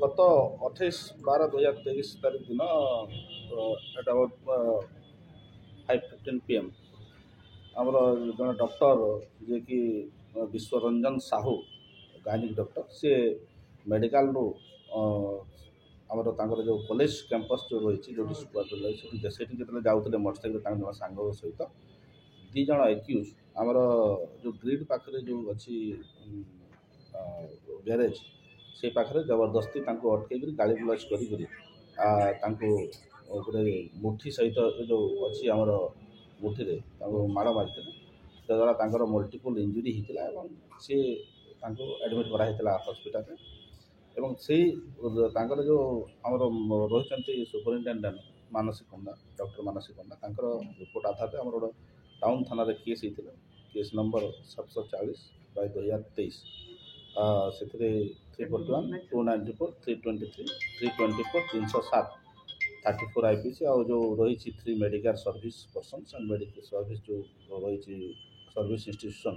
गत 28/12/2023 तारीख दिन एट अबाउट 5:15 PM आमर जन डॉक्टर जे कि विश्वरंजन साहू गायनिक डॉक्टर सी मेडिकल रू आमर तांकर जो कॉलेज कैंपस जो रही जो जो जाते मोटरसाइकिल सांग सहित दी जन एक्यूज आमर जो ग्रिड पाखे जो अच्छी गैरेज से पाखे जबरदस्ती अटकई गाड़ी गुलाज कर गोटे मुठी सहित जो अच्छी आमर मुठी माड़ मारी द्वारा तांकर मल्टीपल इंजुरी होता है सी एडमिट कराई हस्पिटाल एवं से जो आमर रही सुपरिटेडेंट मानसी पंडा डॉक्टर मानसी पंडा तांकर रिपोर्ट आधार आमर गोटे टाउन थाना केस होता केस नंबर 740/2023 से 341 294 323 324 307 34 IPC और जो रही 3 medical service persons and medical service जो रही service institution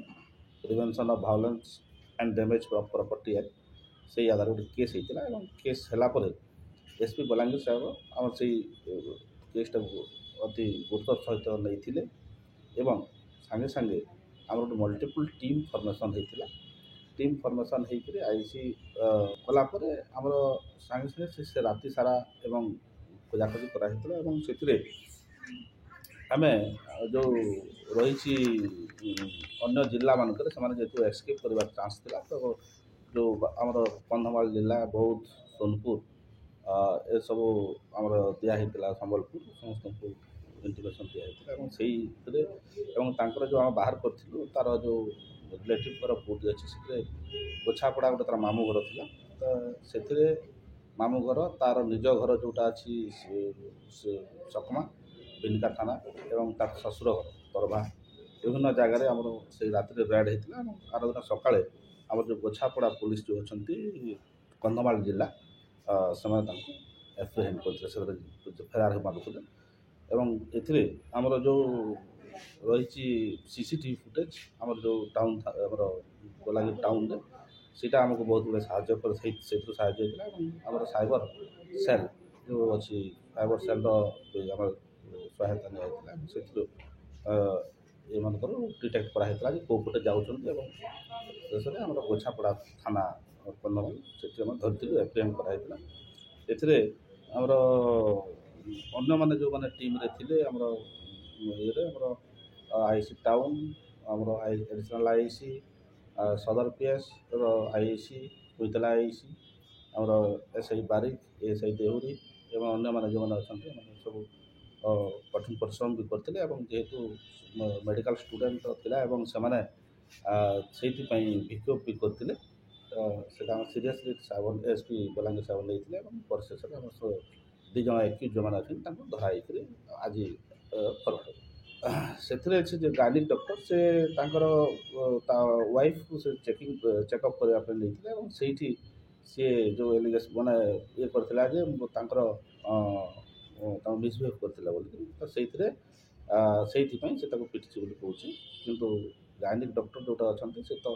prevention of violence and damage property act से आधार गोटे केस होता है केस है SP बलांगीर साहब आम से केसटा अति गुरुतर सहित नहीं एवं सांगे सांगे आम गोटे मल्टीपल टीम फॉर्मेशन होता टीम फॉर्मेशन होकर IC कलापर आमर सांगे सांगे से राति सारा एवं खोजाखोजी कराई आम जो रही अन्य जिला मानक जेहतु एस्केप कर चांस था तो जो आमर कंधमाल जिला बौद्ध सोनपुर ए सब आमर दिहता संबलपुर समस्त इंटीमेशन दिहता से जो आम बाहर करूँ तार जो रिलेटिव पुट अच्छे गोछापड़ा गोटे तार मामू घर था तो से मामू घर तार निज घर जोटा अच्छी चकमा बिनका थाना एवं तार ससुर घर तरभा विभिन्न जगार आम से रात रेड होता आर दिन सकाଳେ आम जो गोछापड़ा पुलिस जो अच्छा कंधमाल जिला से एप्रिहेंड करते फेरार मारूले एवं एमर जो रही CCTV फुटेज आमर जो टाउन आमर बलांगीर टाउन रे सीटा आमको बहुत गुड़े साहय आमर साइबर सेल जो अच्छी साइबर सेल आम सहायता निया ये डिटेक्ट कराइला कौ पटे जाऊँ शेष में आम गोछापड़ा थाना कंधमाल से धरती एप्रिहेंड कराइला एमर अन्य माने जो मैंने टीम रे थिले आमर ये IC टाउन आमर एडिशनल IC सदर PS IC कुइतला IC आमर SI बारिक SI देहुरी एवं अन्य माने जो मैंने अच्छा सब कठिन परिश्रम भी करते जेहेतु मेडिकल स्टूडेंट थिला से विक्षोभ भी करते सीरीयसली SP बलांगीर साहब नहीं शेष में दी जन एक्यूज जो मैंने अच्छे धराई आज फरवर्ड से गायनिक डॉक्टर से वाइफ को से चेकअप करने सी जो एलिगेशन मैंने ये करता मिसबिहेव करता बोलिक तो से पीटी बोली कौन किंतु गायनिक डॉक्टर जोटा अच्छा से तो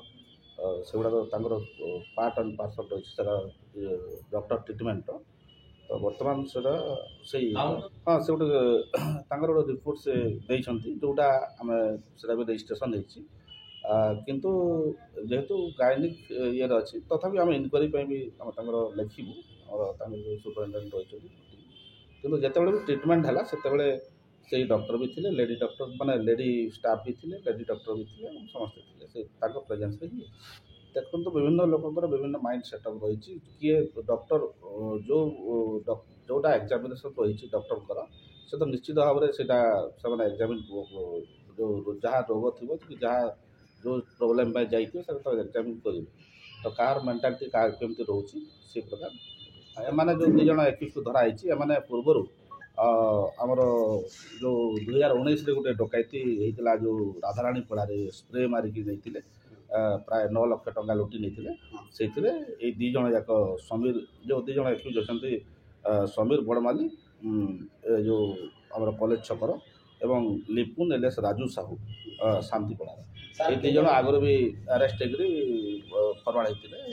से गुड़ा पार्ट एंड पार्सल रही डॉक्टर ट्रिटमेंट तो बर्तमान से हाँ से गोटे रिपोर्ट से देती जोटा आम से भी रजिस्ट्रेशन होती किंतु जेहेतु गायनिक ये अच्छी तथापि आम इनक्वारी भी आम लिखू और जो सुपरिटेडेंट रही किंतु जिते भी ट्रिटमेंट है से डॉक्टर भी थे लेडी डॉक्टर माने लेडी स्टाफ भी थे लेडी डॉक्टर भी थे समस्ते थे से प्रेजेंस ही देखो तो विभिन्न लोकंर विभिन्न माइंड सेटअप रही किए डॉक्टर जो जोटा एग्जामिनेशन रही डॉक्टर से तो निश्चित भाव में से एग्जामिन जो जहाँ रोग थी कि जहाँ जो प्रोब्लेम जाइए से तो एग्जामिन करेंगे तो कार मेंटालिटी कार केमती रोचे से प्रकार एम जो दुई जन एक्यूज को धराई एम पूर्वर आमर जो 2019 गोटे डकैती होता जो राधाराणी पड़ारे स्प्रे मारिकी नहीं प्राय 9 लाख टंका लुटि नहीं से दी जन जाक समीर जो दी जन एक्यूज अच्छा समीर बड़माली जो आम कॉलेज छकर एवं लिपुन एलएस राजू साहू शांतिपड़ा ये दी जन आगर भी अरेस्ट होकर फरवार्ड होते